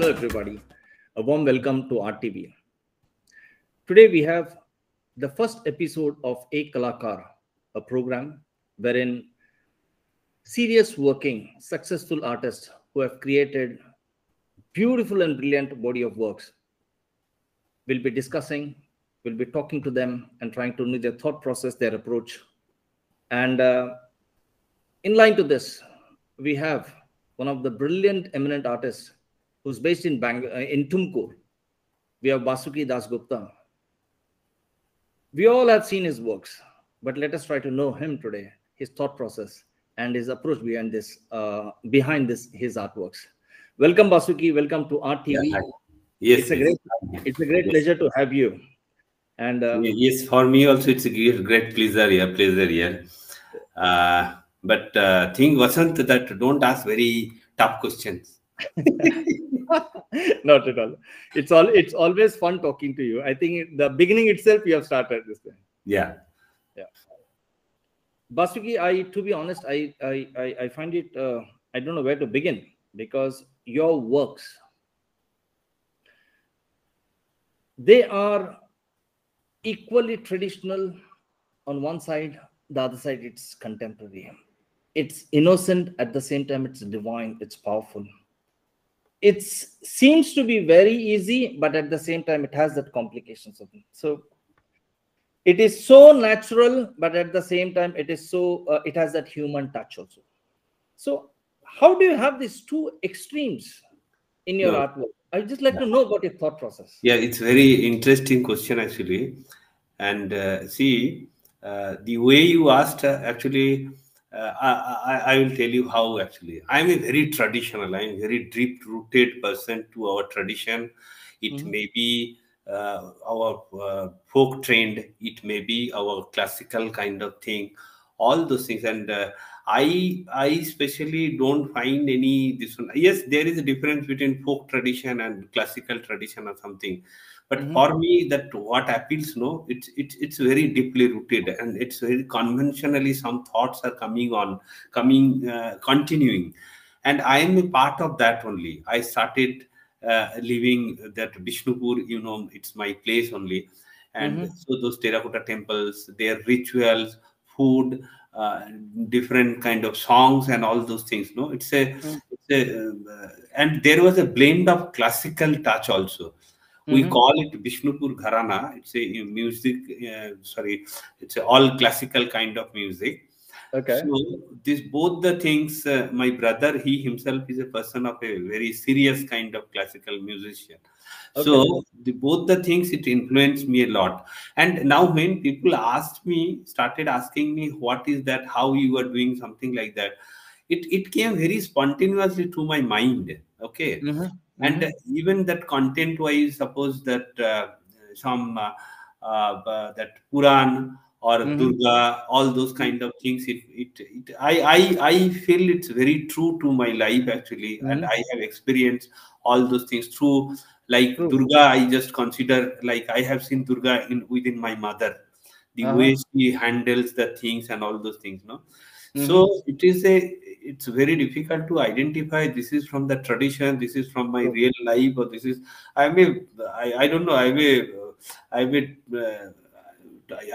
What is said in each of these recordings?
Hello, everybody. A warm welcome to RTV. Today, we have the first episode of A Kalakar, a program wherein serious working, successful artists who have created beautiful and brilliant body of works will be discussing, will be talking to them and trying to know their thought process, their approach. And in line to this, we have one of the brilliant, eminent artists who's based in in Tumkur. We have Basuki Das Gupta. We all have seen his works, but let us try to know him today, his thought process, and his approach behind his artworks. Welcome, Basuki. Welcome to RTV. Yeah, yes, it's a great pleasure to have you. And yes, for me also it's a great pleasure here. But think Vasant that don't ask very tough questions. Not at all. It's always fun talking to you. I think the beginning itself you have started this way. Yeah. Basuki, to be honest, I find it I don't know where to begin, because your works, they are equally traditional on one side, the other side it's contemporary. It's innocent, at the same time it's divine, it's powerful. It seems to be very easy, but at the same time it has that complications of it. So it is so natural, but at the same time it is so it has that human touch also. So how do you have these two extremes in your artwork? I'd just like to know about your thought process. Yeah, it's very interesting question actually. And see, the way you asked actually, I will tell you how actually. I'm a very traditional, I'm a very deep-rooted person to our tradition. It may be our folk trend, it may be our classical kind of thing, all those things. And I especially don't find any this one. Yes, there is a difference between folk tradition and classical tradition or something. But for me, that what appeals, no, it's very deeply rooted, and it's very conventionally some thoughts are continuing, and I am a part of that only. I started living that Vishnupur, it's my place only, and so those terracotta temples, their rituals, food, different kind of songs, and all those things. No, and there was a blend of classical touch also. We call it Vishnupur Gharana. It's a music, it's a all classical kind of music. Okay. So both the things, my brother, he himself is a person of a very serious kind of classical musician. Okay. So both the things, it influenced me a lot. And now when people started asking me, what is that, how you are doing something like that, it came very spontaneously to my mind. Okay. And even that content wise, suppose that that Puran or Durga, all those kind of things, I feel it's very true to my life actually, and I have experienced all those things through, like Durga. I just consider, like, I have seen Durga within my mother, the way she handles the things and all those things, no. So it's very difficult to identify this is from the tradition, this is from my real life, or this is I don't know,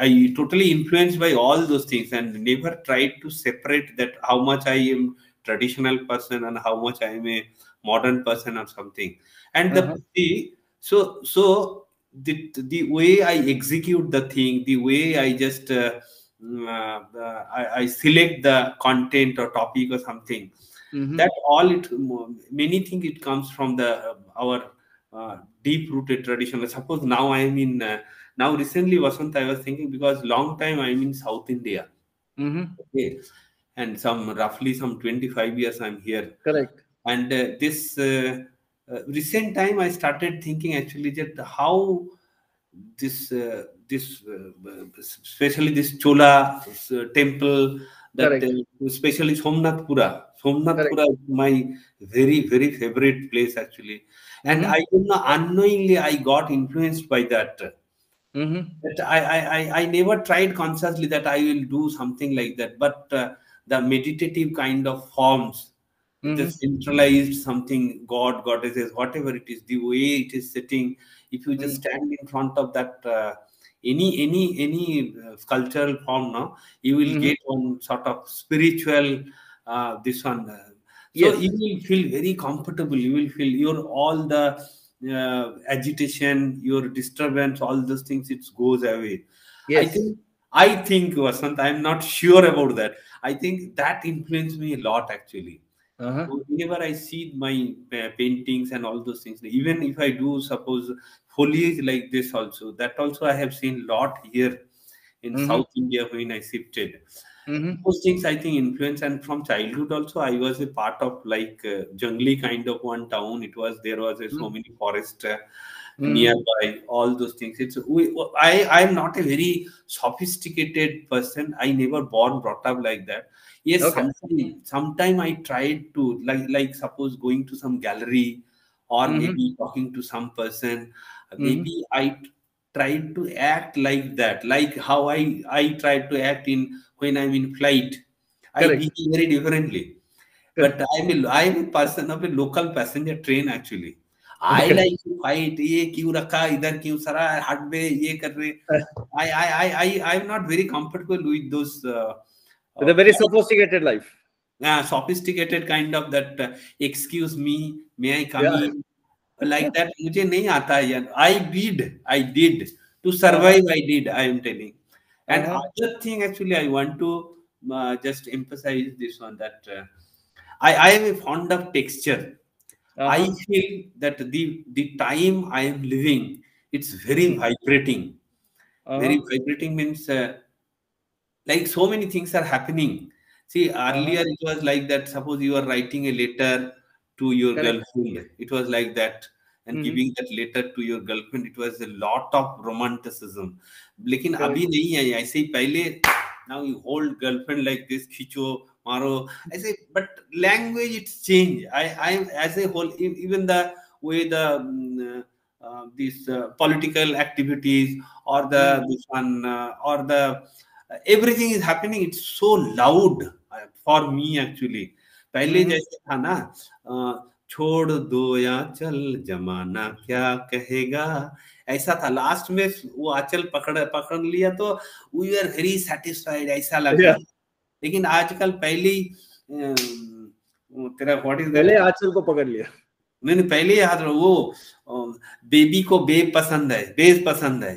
I totally influenced by all those things, and never tried to separate that how much I am traditional person and how much I am a modern person or something. And the way I execute the thing, the way I just I select the content or topic or something, that all many things it comes from our deep rooted tradition. Suppose now I am in now recently, Vasant, I was thinking, because long time I'm in South India. Okay, and roughly some 25 years I'm here. Correct. And this recent time I started thinking actually that how especially this Chola temple, that especially Somnathpura is my very, very favorite place actually. And I don't know, unknowingly I got influenced by that. But I never tried consciously that I will do something like that, but the meditative kind of forms, the centralized something, God, goddesses, whatever it is, the way it is sitting. If you just stand in front of that any cultural form, now you will get one sort of spiritual this one. So Yes. you will feel very comfortable. You will feel your all the agitation, your disturbance, all those things, it goes away. I Yes. think Vasant, I'm not sure about that. I think that influenced me a lot actually. Uh-huh. So whenever I see my paintings and all those things, even if I do suppose foliage like this also, that also I have seen lot here in South India when I shifted. Those things I think influence, and from childhood also I was a part of like jungly kind of one town. It was there was so many forest nearby, all those things. I am not a very sophisticated person. I never born brought up like that. Yes, Okay. sometime I tried to like suppose going to some gallery or maybe talking to some person. Maybe I tried to act like that, like how I tried to act in when I'm in flight. I Correct. behave very differently. But Correct. I'm a person of a local passenger train actually. I Okay. like to fight. ये क्यों रखा इधर क्यों सरा हट बे ये कर रहे. I'm not very comfortable with those With a very sophisticated life. sophisticated kind of that. Excuse me, may I come Yeah. in? Like that मुझे नहीं आता है यार. I did to survive. I did. I am telling. And other thing actually I want to just emphasize this one, that I am a fond of texture. I feel that the time I am living, it's very vibrating. Very vibrating means like so many things are happening. See, earlier it was like that. Suppose you are writing a letter to your Correct. girlfriend, it was like that, and giving that letter to your girlfriend, it was a lot of romanticism. लेकिन Correct. अभी नहीं है ऐसे ही पहले. Now you hold girlfriend like this, खींचो मारो ऐसे. But language it's changed. I as a whole, even the way the these political activities or the this one or the everything is happening, it's so loud for me actually. पहले जैसे था ना छोड़ दो या चल जमाना क्या कहेगा, ऐसा था. लास्ट में वो आंचल पकड़ पकड़ लिया तो वी आर वेरी सेटिस्फाइड, ऐसा लगा. Yeah. लेकिन आजकल पहले ही तेरा व्हाट इज दैट. पहले आंचल को पकड़ लिया. मैंने पहले ही याद वो बेबी को बेब पसंद है, बेस पसंद है,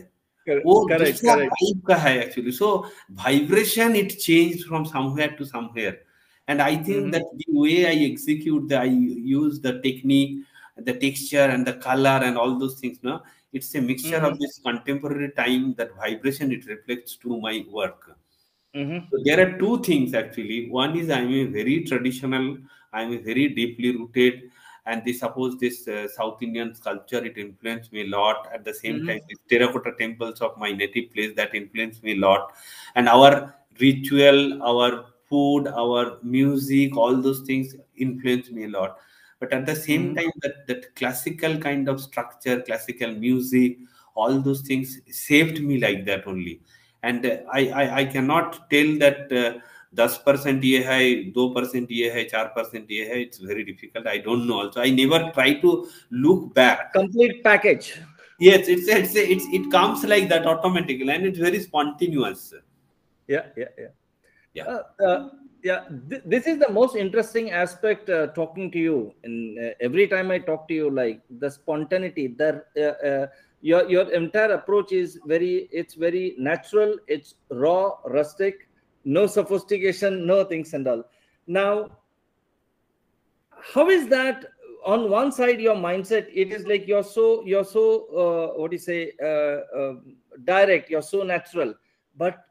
वो Correct. दूसरा Correct. टाइप का है actually. So vibration it change from somewhere to somewhere. And I think that the way I execute, I use the technique, the texture and the color and all those things, no, it's a mixture of this contemporary time, that vibration it reflects to my work. So there are two things actually. One is I'm a very traditional, I'm a very deeply rooted, and this suppose this South Indian culture it influenced me a lot. At the same time, the terracotta temples of my native place that influenced me a lot, and our ritual, our food, our music, all those things influenced me a lot. But at the same time, that classical kind of structure, classical music, all those things saved me like that only. And I cannot tell that 10% ये है, 2% ये है, 4% ये है. It's very difficult. I don't know. Also, I never try to look back. Complete package. Yes, it comes like that automatically, and it's very spontaneous. Yeah. This is the most interesting aspect talking to you. And every time I talk to you, like the spontaneity, your entire approach is it's very natural, it's raw, rustic, no sophistication, no things and all. Now, how is that? On one side, your mindset, it is like you're so what do you say, direct, you're so natural, but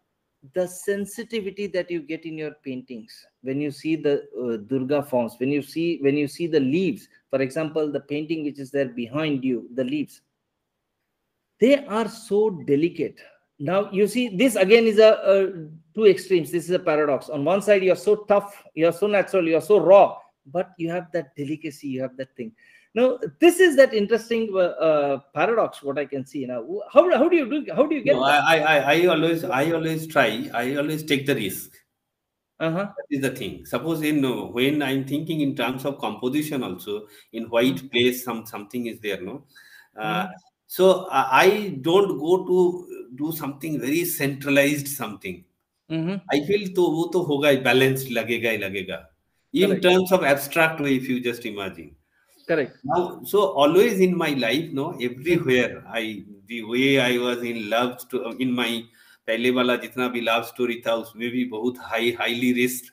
the sensitivity that you get in your paintings when you see the Durga forms, when you see the leaves, for example, the painting which is there behind you, the leaves, they are so delicate. Now you see, this again is a two extremes. This is a paradox. On one side, you're so tough, you're so natural, you're so raw, but you have that delicacy, you have that thing. Now this is that interesting paradox, what I can see now. How do you get no, that? I always try. I always take the risk. Uh-huh. That is the thing. Suppose in when I'm thinking in terms of composition also, in white place something is there, no. Uh, Mm-hmm. so I don't go to do something very centralized something. Mm-hmm. I feel तो वो तो होगा ही, balanced लगेगा ही लगेगा. In Correct. terms of abstract way, if you just imagine. Correct. Now, so always in my life, no, Mm. everywhere the way I was in love in my पहले वाला जितना भी love story था उसमें भी बहुत highly risked.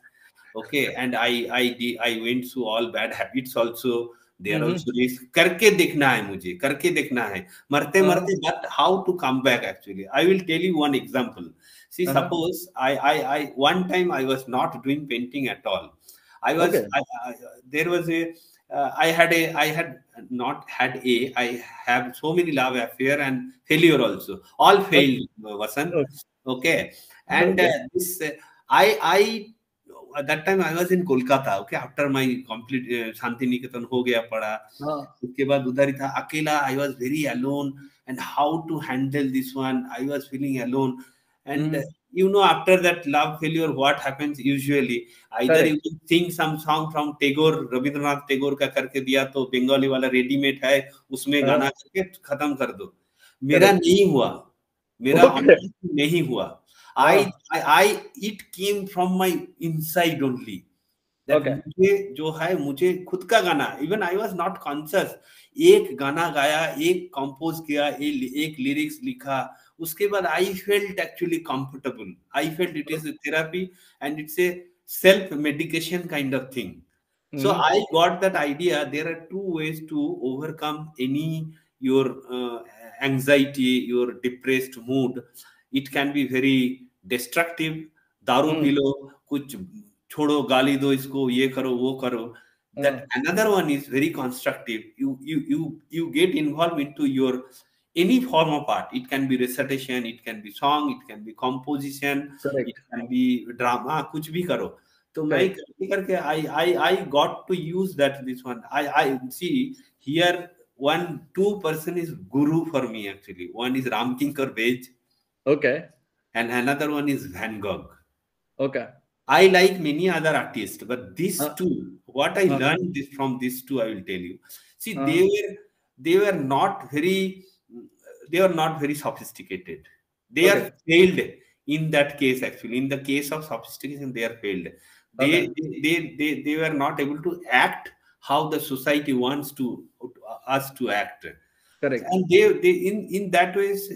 Okay, and I went through all bad habits also. There Mm-hmm. also risk. करके देखना है मुझे, करके देखना है. मरते Uh-huh. मरते, but how to come back actually? I will tell you one example. See, Uh-huh. suppose I one time I was not doing painting at all. I was Okay. there was a I had not had I have so many love affair and failure also. All Okay. failed, Vasan. Okay. Okay, and Okay. this I at that time I was in Kolkata. Okay, after my complete Shanti Niketan हो गया पढ़ा. Uh, उसके बाद उधर ही था अकेला. I was very alone, and how to handle this one? I was feeling alone, and mm. you know, after that love failure, what happens usually? Either you Correct. will sing some song from Tagore, Rabindranath Tagore का करके दिया तो बंगाली वाला readymade है, उसमें गाना करके खत्म कर दो. मेरा Correct. नहीं हुआ, मेरा Okay. नहीं हुआ. Uh, It came from my inside only. That okay. मुझे जो है मुझे खुद का गाना, even I was not conscious, एक गाना गाया, एक कंपोज किया, एक लिरिक्स लिखा, उसके बाद I felt actually comfortable. I felt it is therapy and it's a self medication kind of thing. So Mm-hmm. I got that idea. There are two ways to overcome any your anxiety, your depressed mood. It can be very destructive. दारू P low, कुछ छोड़ो, गाली दो इसको, ये करो, वो करो. That another one is very constructive. You get involved into your any form of art. It can be recitation, it can be song, it can be composition, it Correct. can be drama. कुछ भी करो. तो मैं Correct. करके I got to use that this one. I see here two person is guru for me actually. One is Ramkinkar Bej Okay. and another one is Van Gogh. Okay. I like many other artists, but these Uh, two, what I learned from these two, I will tell you. See, they were not very sophisticated. They okay. are failed in that case actually. In the case of sophistication, they are failed. They were not able to act how the society wants us to act. Correct. And they in that ways,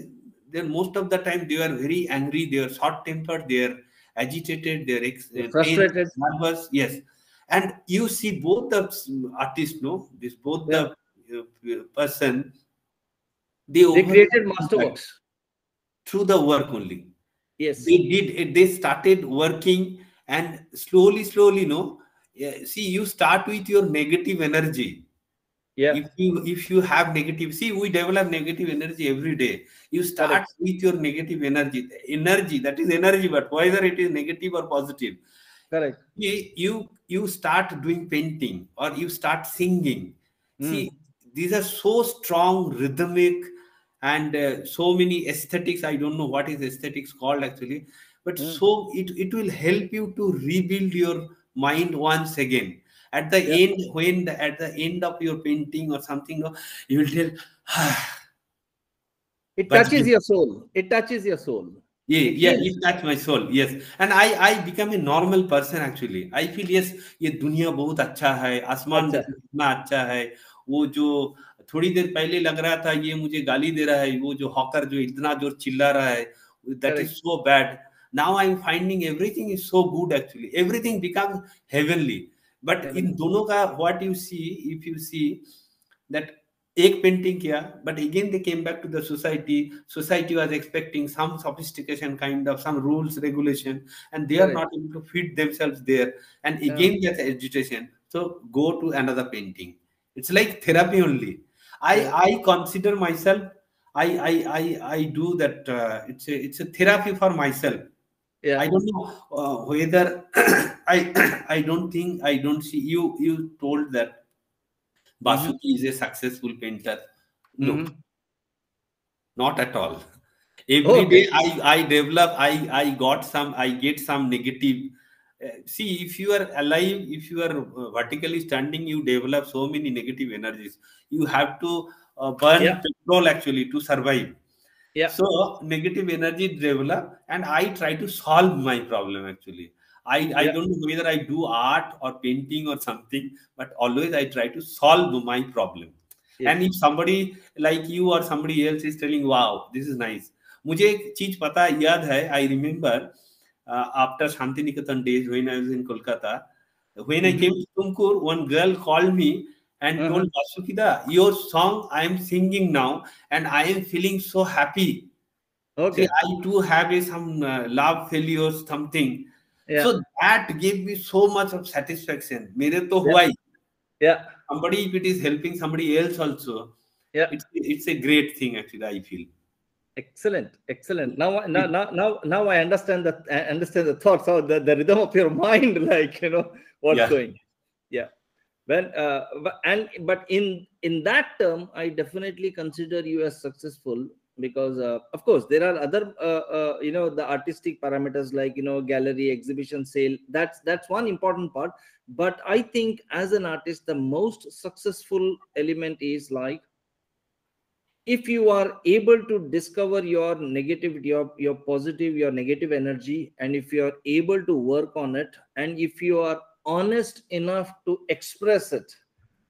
they most of the time they are very angry, they are short tempered, they are agitated, they are Frustrated. nervous. Yes, and you see both the artists, no, this both the person, they created masterworks through the work only. Yes. They started working, and slowly, no. See, you start with your negative energy. Yeah. If you have negative, see, we develop negative energy every day. You start with your negative energy. Energy, that is energy, but whether it is negative or positive. Correct. You start doing painting or you start singing. See, these are so strong, rhythmic, and so many aesthetics. I don't know what is aesthetics called actually, but so it will help you to rebuild your mind once again. At the end, at the end of your painting or something, you will tell, it touches your soul. It touches your soul. It touched my soul. Yes, and I become a normal person actually. I feel yes, ये दुनिया बहुत अच्छा है, आसमान कितना अच्छा है. वो जो थोड़ी देर पहले लग रहा था ये मुझे गाली दे रहा है, वो जो हॉकर जो इतना जोर चिल्ला रहा है, that is so bad. Now I'm finding everything is so good actually. Everything becomes heavenly. But in दोनों का what you see, if you see that एक painting किया, but again they came back to the society. Society was expecting some sophistication, kind of some rules, regulation, and they are not able to fit themselves there. And again that's agitation. So go to another painting. It's like therapy only. I consider myself. I do that. It's a therapy for myself. Yeah. I don't know whether I don't see you. You told that Basuki is a successful painter. No, not at all. Every day I develop. I get some negative see, if you are alive, if you are vertically standing, you develop so many negative energies. You have to burn Yeah. petrol actually to survive. Yeah. So negative energy develop, and I try to solve my problem actually. I Yeah. don't know whether I do art or painting or something, but always I try to solve my problem. Yes. And if somebody like you or somebody else is telling, wow, this is nice. मुझे एक चीज पता याद है, I remember after Shantiniketan days when I was in Kolkata, when I came to Tumkur, one girl called me and told, Vasukida, your song I am singing now, and I am feeling so happy. See, Okay. I too have some love failures, something. Yeah. So that gave me so much of satisfaction. मेरे तो Yeah. हुआ ही. Yeah. Somebody, if it is helping somebody else also, Yeah. it's a great thing actually, I feel. Excellent, excellent. Now I understand that. I understand the thoughts, how the rhythm of your mind, like what's Yeah. going. Yeah. But in that term, I definitely consider you as successful, because of course there are other the artistic parameters, like gallery, exhibition, sale. That's one important part. But I think as an artist, the most successful element is like, if you are able to discover your negativity, your positive, your negative energy, and if you are able to work on it, and if you are honest enough to express it,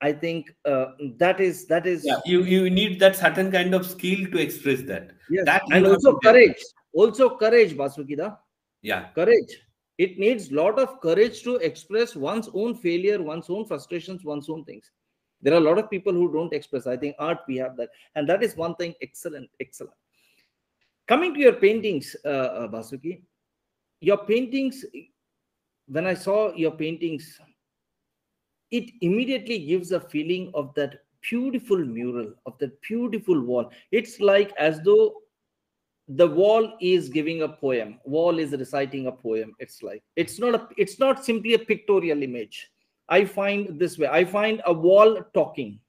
I think that is Yeah, you need that certain kind of skill to express that. yes. That And you have also to develop. courage, Basukida. Yeah. Courage. It needs lot of courage to express one's own failure, one's own frustrations, one's own things. There are a lot of people who don't express. I think art, we have that, and that is one thing. Excellent, excellent. Coming to your paintings, Basuki, your paintings, when I saw your paintings, it immediately gives a feeling of that beautiful mural, of that beautiful wall. It's like as though the wall is giving a poem, wall is reciting a poem. It's like, it's not simply a pictorial image. I find this way, I find a wall talking.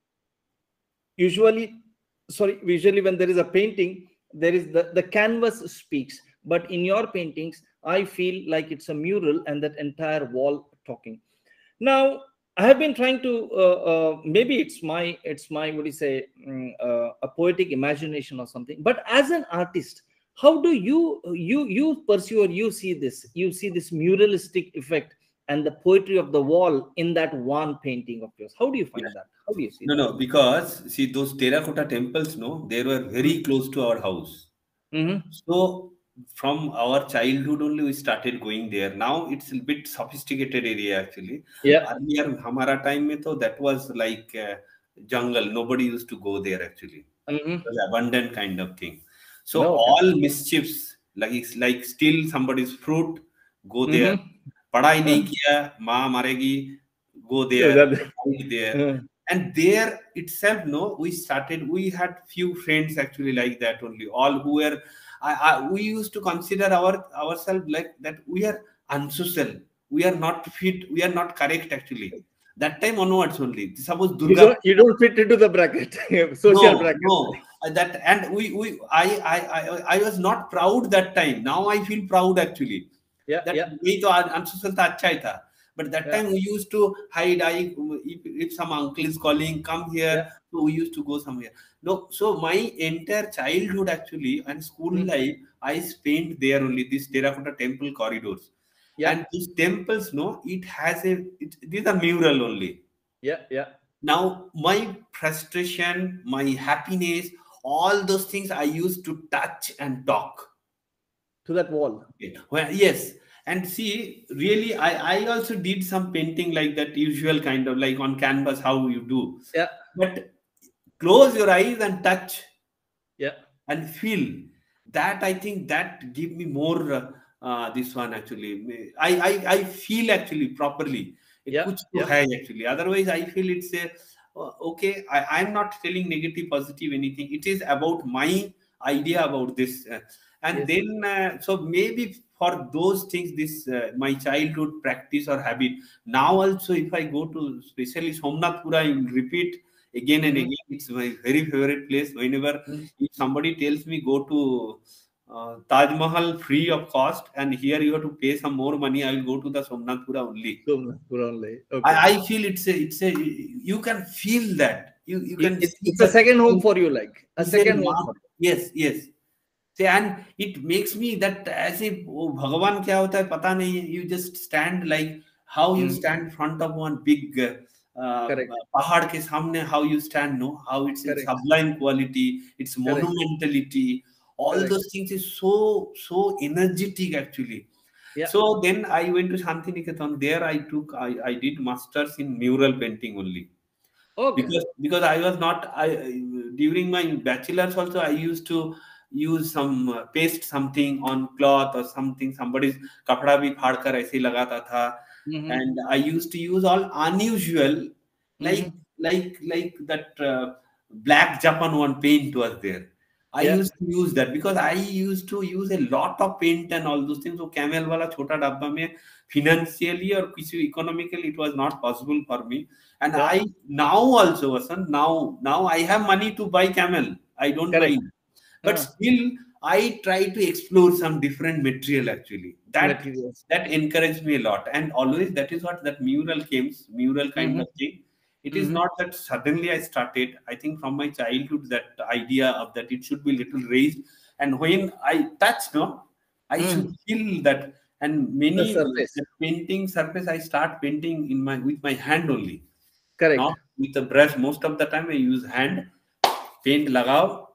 Usually when there is a painting, there is the canvas speaks, but in your paintings I feel like it's a mural and that entire wall talking. Now I have been trying to maybe it's my what do you say, a poetic imagination or something, but as an artist, how do you pursue, or you see this muralistic effect and the poetry of the wall in that one painting of yours? How do you find that? How do you see No, that? no, because see those terracotta temples, no, they were very close to our house. Mm-hmm. So from our childhood only we started going there. Now it's a bit sophisticated area actually. Yeah. Earlier, Hamara time mein to that was like jungle. Nobody used to go there actually. It Mm-hmm. was abundant kind of thing. So No. Okay. all mischiefs, like steal somebody's fruit, go there. Mm-hmm. पढ़ाई नहीं किया, माँ मारेगी, go So there, that. hide there. And there itself, no, we had few friends actually like that only, all who were, we used to consider ourselves like that we are unsocial, we are not fit, we are not correct actually. That time onwards only. Suppose You Durga. don't fit into the bracket, social No, bracket. no. That and I was not proud that time. Now I feel proud actually. Yeah. That Yeah. me to unsocial tha acha hi tha. But that Yeah. time we used to hide. If some uncle is calling, come here. Yeah. So we used to go somewhere. No, so my entire childhood actually and school life I spent there only. These terracotta temple corridors. Yeah. And these temples, no, these are mural only. Yeah. Yeah. Now my frustration, my happiness, all those things I used to touch and talk. To that wall. Okay. Well, yes. And see, really, I also did some painting like that usual kind of like on canvas, how you do. Yeah. But close your eyes and touch Yeah. and feel. That I think that give me more this one actually. I feel actually properly. Yeah. Kuch to Yeah. hai actually. Otherwise, I feel it's a okay. I'm not telling negative, positive, anything. It is about my idea about this. And Yes. then so maybe for those things, this my childhood practice or habit. Now also, if I go to especially Somnathpura, I will repeat again and again. It's my very favorite place. Whenever if somebody tells me go to Taj Mahal free of cost, and here you have to pay some more money. I will go to the Somnathpura only. Only. Okay. I feel it's a you can feel that you can see It's a second home for you, like a it's second home for you. yes, yes. See, and it makes me that as if oh, Bhagavan क्या होता है पता नहीं है. You just stand like how you stand in front of one big Correct. पहाड़ के सामने, how you stand, no, how it's Correct. sublime quality, its Correct. monumentality, all Correct. those things is so energetic actually. Yeah. So then I went to Shantiniketan. There I did masters in mural painting only. Okay. Because I was not during my bachelor's also I used to use some paste something on cloth or something, somebody's kapda bhi phad kar aise ही लगाता था. And I used to use all unusual like that black Japan one paint was there. I used to use that because I used to use a lot of paint and all those things. So camel wala chota dabba mein financially or kisi economically it was not possible for me. And I now also, Vasan, now I have money to buy camel. I don't Correct. mind. But still I try to explore some different material actually. That encouraged me a lot. And always that is what that mural kind of thing. It is not that suddenly I started. I think from my childhood that idea of that it should be little raised. And when I touch, no, I should feel that. And many the painting surface I start painting with my hand only. Correct. Not with a brush. Most of the time I use hand, paint lagao.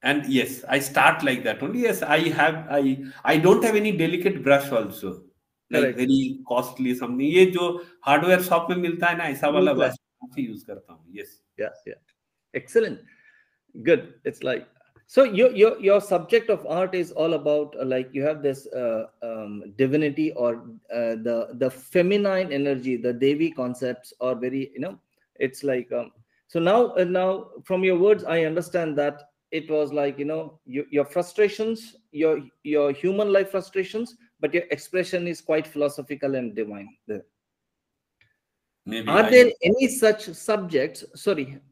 And yes, I start like that only. Yes, I don't have any delicate brush also. Like very costly something. ये जो hardware shop में मिलता है ना ऐसा वाला brush use करता हूँ. Yes. Yeah. Excellent. Good. It's like so your subject of art is all about like you have this divinity or the feminine energy, the Devi concepts are very it's like so now from your words I understand that it was like your frustrations, your human life frustrations, but your expression is quite philosophical and divine. Maybe are there any such subjects?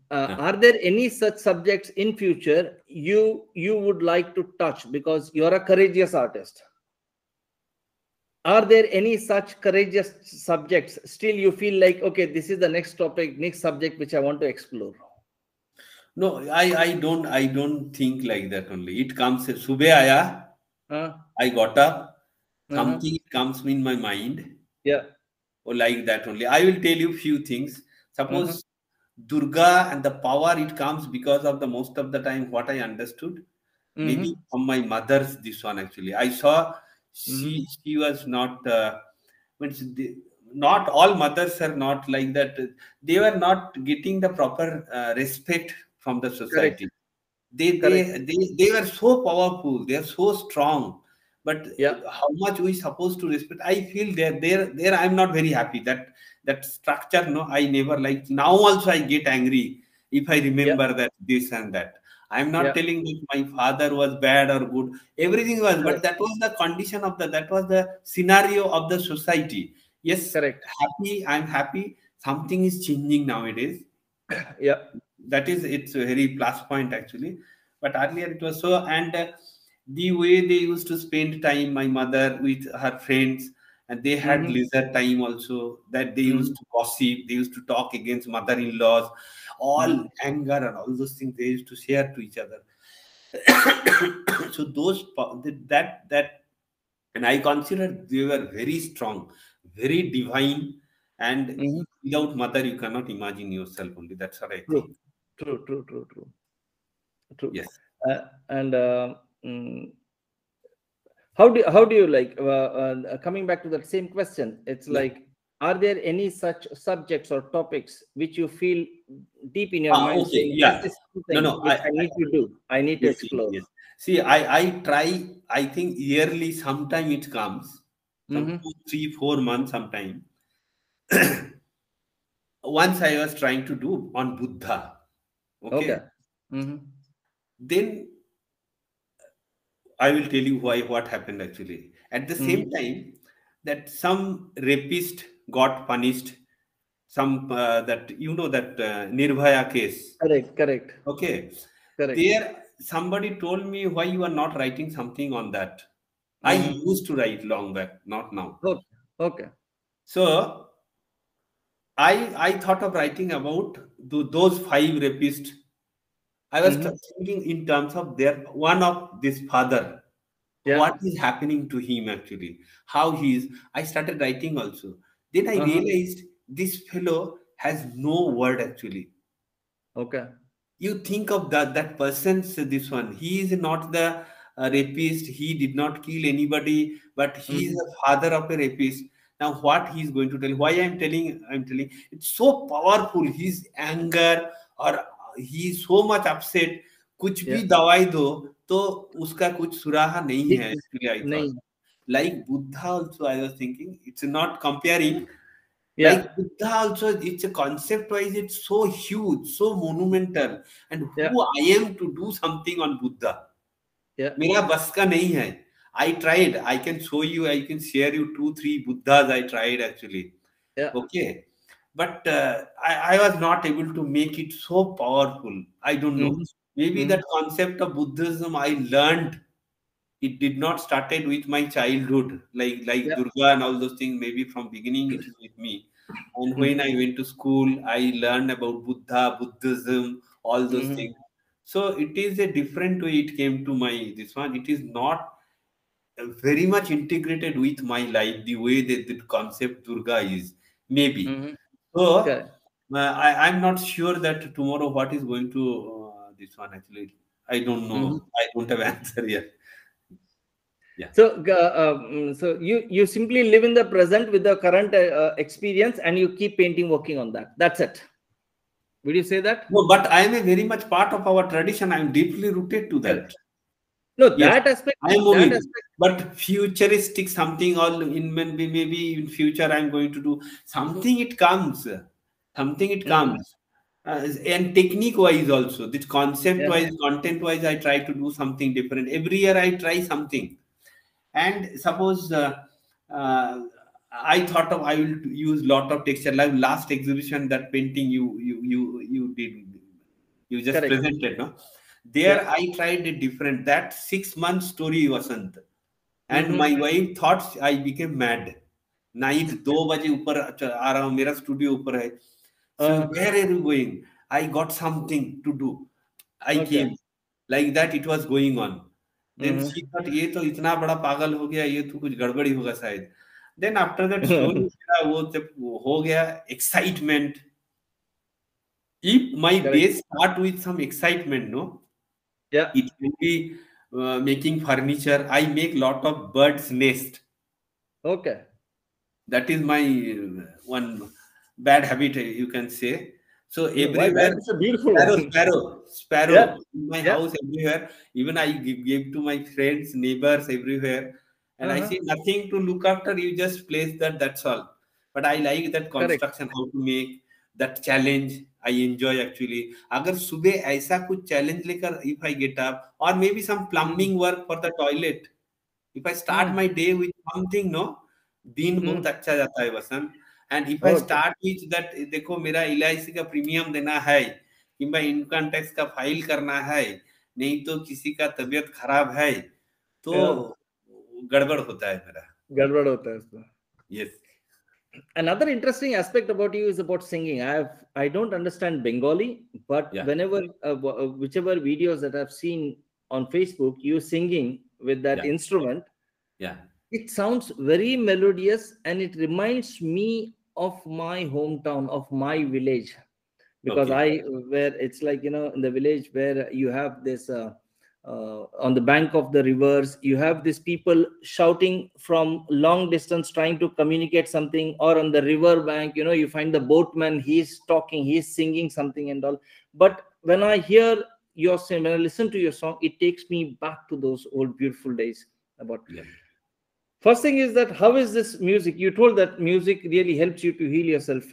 Are there any such subjects in future you would like to touch because you're a courageous artist? Are there any such courageous subjects still you feel like okay, this is the next topic, next subject which I want to explore? No, I don't think like that only. It comes subah aaya, I got up, something comes in my mind. Yeah. Or like that only. I will tell you few things. Suppose Durga and the power it comes because of the most of the time what I understood. Maybe from my mother's this one actually. I saw she was not not all mothers are not like that. They were not getting the proper respect from the society. They were so powerful, they are so strong, but how much we supposed to respect, I feel there I'm not very happy. That structure, no, I never liked. Now also I get angry if I remember that this and that. I'm not telling that my father was bad or good, everything was, but that was the condition of that was the scenario of the society. Yes, happy, I'm happy, something is changing nowadays. That is, it's a very plus point actually. But earlier it was so, and the way they used to spend time, my mother with her friends, and they had leisure time also, that they used to gossip, they used to talk against mother-in-laws, all anger and all those things they used to share to each other. So those that and I consider they were very strong, very divine, and without mother you cannot imagine yourself only. That's what I think. True. Yes. And how do you like coming back to that same question? It's like, are there any such subjects or topics which you feel deep in your mind? Okay, saying, yeah. This is something which I need to do. I need to explore. Yes. See, I try. I think yearly, sometime it comes, some 2, 3, 4 months, sometime. Once I was trying to do on Buddha. Okay. Then I will tell you what happened actually. At the same time, that some rapist got punished. Some that that Nirbhaya case. Correct. Okay. Correct. There somebody told me, why you are not writing something on that. I used to write long back, not now. Okay. Okay. So I thought of writing about those 5 rapists. I was thinking in terms of their one of this father, Yeah. what is happening to him actually, how he is. I started writing also. Then I Uh-huh. realized this fellow has no word actually. Okay. You think of that person's this one. He is not the rapist. He did not kill anybody, but he is a father of a rapist. Now, what he is going to tell? Why I'm telling. It's so powerful. His anger or he is so much upset. कुछ भी Yeah. दवाई दो तो उसका कुछ सुराहा नहीं है. Actually, I thought नहीं. like Buddha also. I was thinking it's not comparing. Like Yeah. Buddha also, it's a concept wise, it's so huge, so monumental. And Yeah. who I am to do something on Buddha? Yeah. मेरा बस का नहीं है. I tried. I can show you. I can share you 2-3 Buddhas I tried actually. Yeah. Okay, but I was not able to make it so powerful. I don't know. Maybe that concept of Buddhism I learned. It did not started with my childhood, like Yeah. Durga and all those things. Maybe from beginning it is with me. And when I went to school, I learned about Buddha, Buddhism, all those things. So it is a different way it came to my this one. It is not very much integrated with my life the way that the concept Durga is. Maybe. So Okay. I'm not sure that tomorrow what is going to this one actually. I don't know. I don't have answer yet. Yeah. So you simply live in the present with the current experience, and you keep painting, working on that. That's it. Would you say that? No, but I am a very much part of our tradition. I am deeply rooted to that. Correct. No, Yes, that aspect. I am That moving. aspect. But futuristic something or in maybe in future I am going to do something. It comes, something it comes, and technique wise also. This concept Yeah. wise, content wise, I try to do something different. Every year I try something. And suppose uh, I thought of I will use lot of texture. Like last exhibition, that painting you did, you just Correct. presented, no? There Yeah. I tried a different. That 6 month story wasn't, and my wife thought I became mad. Night 2 बजे ऊपर आ रहा हूँ, मेरा studio ऊपर है. So where are you going? I got something to do. I came like that. It was going on. Then she thought ये तो इतना बड़ा पागल हो गया, ये तो कुछ गड़बड़ी होगा शायद. Then after that slowly मेरा वो जब हो गया excitement. If my Correct. base start with some excitement, no, Yeah. it will be making furniture. I make lot of birds nest. Okay. That is my one bad habit, you can say. So Why? everywhere, That's a beautiful one. sparrow Yeah. in my Yeah. house everywhere. Even I give to my friends, neighbors everywhere, and I see nothing to look after. You just place that. That's all. But I like that Correct. construction, how to make that challenge. I enjoy actually. अगर सुबह ऐसा कुछ challenge लेकर if I get up, or maybe some plumbing work for the toilet. If I start my day with something, no, दिन बहुत अच्छा जाता है Vasant. And if I Okay. Start with that, देखो मेरा एलआईसी का प्रीमियम देना है, किंबा इनकम टैक्स का फाइल करना है, नहीं तो किसी का तबीयत खराब है, तो Yeah. गड़बड़ होता है मेरा. गड़बड़ होता है उसमें. Yes. Another interesting aspect about you is about singing. I don't understand Bengali, but Yeah. whenever whichever videos that I've seen on Facebook, you singing with that Yeah. instrument, Yeah. it sounds very melodious, and it reminds me of my hometown, of my village, because Okay. where it's like, in the village where you have this on the bank of the rivers, you have these people shouting from long distance trying to communicate something, or on the river bank, you find the boatman, he's talking, he's singing something and all. But when I hear your song, when I listen to your song, it takes me back to those old beautiful days. About first thing is that, how is this music? You told that music really helps you to heal yourself,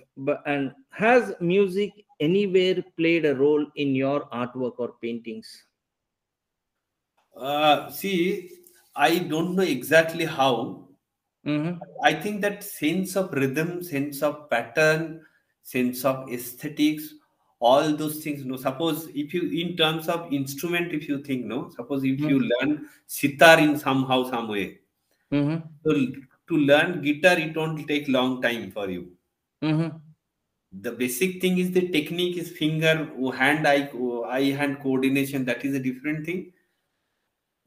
and has music anywhere played a role in your artwork or paintings? See, I don't know exactly how. I think that sense of rhythm, sense of pattern, sense of aesthetics, all those things. No, suppose if you, in terms of instrument, if you think, no, suppose if you learn sitar in somehow, some way, so to learn guitar, it won't take long time for you. The basic thing is the technique is finger, hand, eye hand coordination. That is a different thing.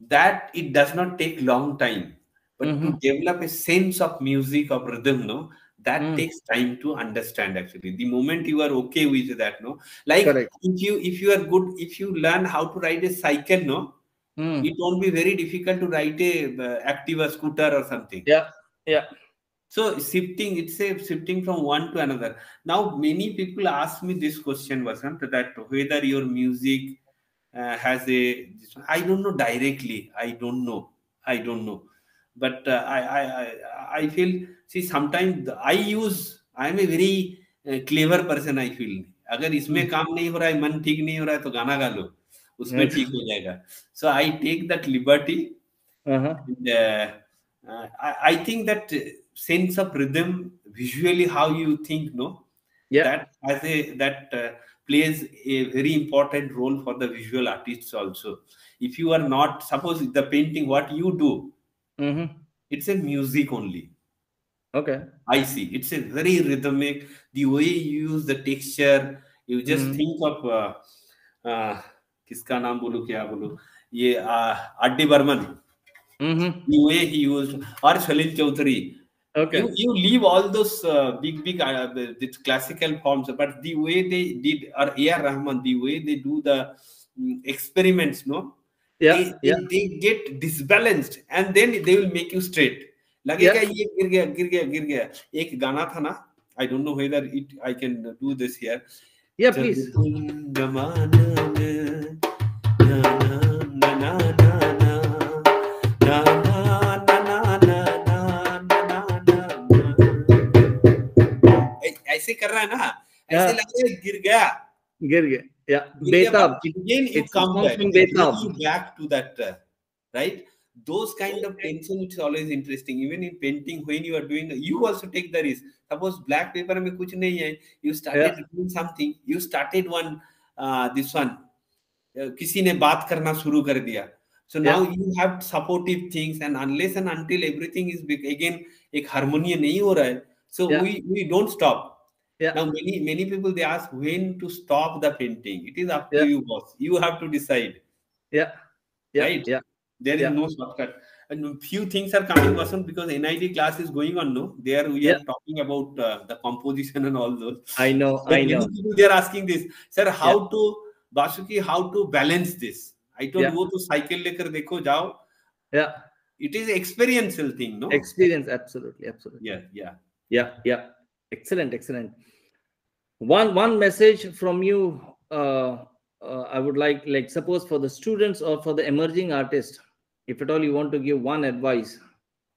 That it does not take long time. But to develop a sense of music, of rhythm, no, that takes time to understand actually. The moment you are okay with that, no, like Correct. if you are good, if you learn how to ride a cycle, no, it won't be very difficult to ride a Activa scooter or something. Yeah, yeah. So shifting, it's a shifting from one to another. Now many people ask me this question, Vasant, that whether your music has a, I don't know directly. I don't know. But I feel, see, sometimes I'm a very clever person. I feel अगर इसमें काम नहीं हो रहा है, मन ठीक नहीं हो रहा है, तो गाना गा लो, उसमें ठीक हो जाएगा. So I take that liberty. And, I think that sense of rhythm, visually how you think, no, that has that plays a very important role for the visual artists also. If you are not, suppose the painting, what you do, it's a music only. Okay. I see. It's a very rhythmic. The way you use the texture, you just think of किसका नाम बोलूं, क्या बोलूं, ये R.D. Burman. The way he used, or Shalin Chaudhary. Okay. You leave all those big classical forms, but the way they did, or A.R. Rahman, the way they do the experiments, no, they get disbalanced, and then they will make you straight. लगेगा ये गिर गया. एक गाना था ना, I don't know whether I can do this here. Yeah, please. ऐसे कर रहा है ना, ऐसे लग रहा है गिर गया. Yeah, Betab. Again you come back to that, right? Those kind of tension, it's always interesting. Even in painting, when you are doing, you also take the risk. Suppose black paper में कुछ नहीं है, you started doing something, you started one this one, किसी ने बात करना शुरू कर दिया. So now you have supportive things, and unless and until everything is big, again एक harmony नहीं हो रहा है, so we don't stop. Now many people, they ask when to stop the painting. It is up to you, boss. You have to decide. Right? There is no shortcut. And few things are coming, Vasant, because NIT class is going on. No, there we are talking about the composition and all those. I know. Many people, they are asking this, sir, how to Basuki, how to balance this? I told you to cycle lekar dekho jao. Yeah. It is experiential thing, no? Experience, absolutely. Yeah. Excellent. One message from you. I would like suppose for the students or for the emerging artists, if at all you want to give one advice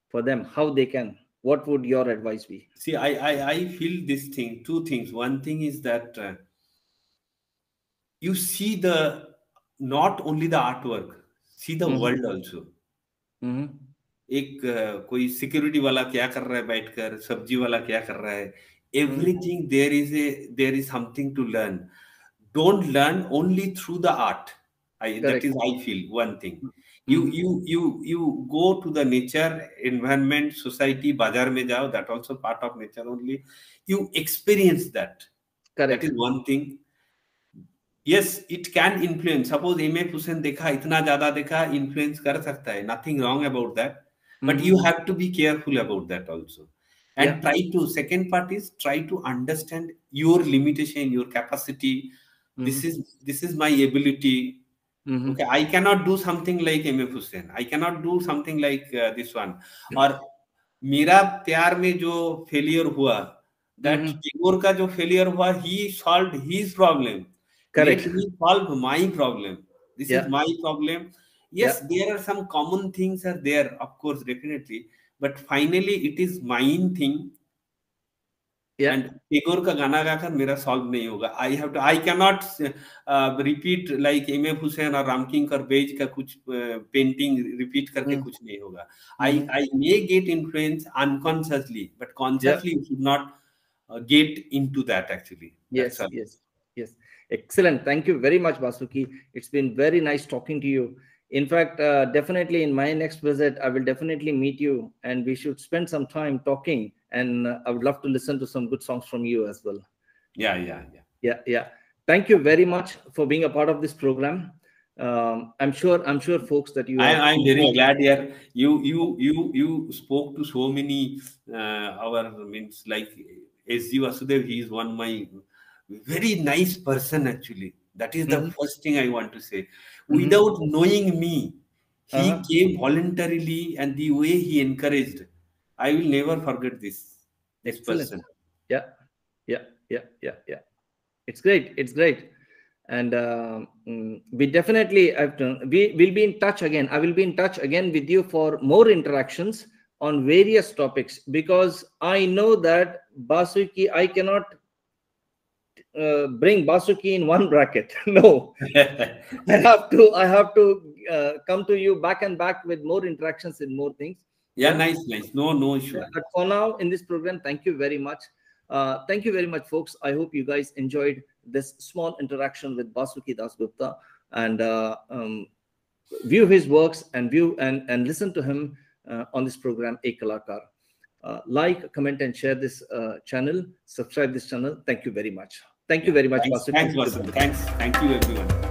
for them, how they can, what would your advice be? See, I feel this thing, two things. One thing is that you see not only the artwork, see the world also. एक कोई security वाला क्या कर रहा है बैठकर, सब्जी वाला क्या कर रहा है, everything there is something to learn. Don't learn only through the art. That is, I feel, one thing. You go to the nature, environment, society, bazaar mein jao, that also part of nature only. You experience that. That is one thing. Yes, it can influence. Suppose M.F. Hussain देखा, इतना ज़्यादा देखा, influence कर सकता है. Nothing wrong about that. But you have to be careful about that also. And second part is try to understand your limitation, your capacity. This is my ability. Okay, I cannot do something like M.F. Hussain. I cannot do something like this one. और मेरा प्यार में जो failure हुआ, that Tagore का जो failure हुआ, he solved his problem. Correct. Let me solve my problem. This is my problem. Yes, there are some common things are there, of course, definitely. But finally, it is mine thing. And Tagore का गाना गाकर मेरा solve नहीं होगा. I cannot repeat like M.F. Hussain or Ramking or Bej का कुछ painting repeat करके कुछ नहीं होगा. I may get influence unconsciously, but consciously you should not get into that actually. Yes. Excellent. Thank you very much, Basuki. It's been very nice talking to you. In fact, definitely in my next visit, I will definitely meet you, and we should spend some time talking. And I would love to listen to some good songs from you as well. Yeah. Thank you very much for being a part of this program. I'm sure, folks, that you. I'm very glad here. You spoke to so many our means like S.G. Vasudev. He is one my very nice person actually. That is the first thing I want to say. Without knowing me, he came voluntarily, and the way he encouraged, I will never forget this person. Yeah. It's great. And we definitely we will be in touch again. I will be in touch again with you for more interactions on various topics, because I know that Basuki, I cannot bring Basuki in one bracket. No, I have to come to you back and back with more interactions and more things. Yeah, nice. No issue. But for now, in this program, thank you very much. Thank you very much, folks. I hope you guys enjoyed this small interaction with Basuki Dasgupta, and view his works and listen to him on this program, Ek Kalakar. Like, comment, and share this channel. Subscribe this channel. Thank you very much. Thank you very much, Basuki. Thanks, Basuki. Thank you, everyone.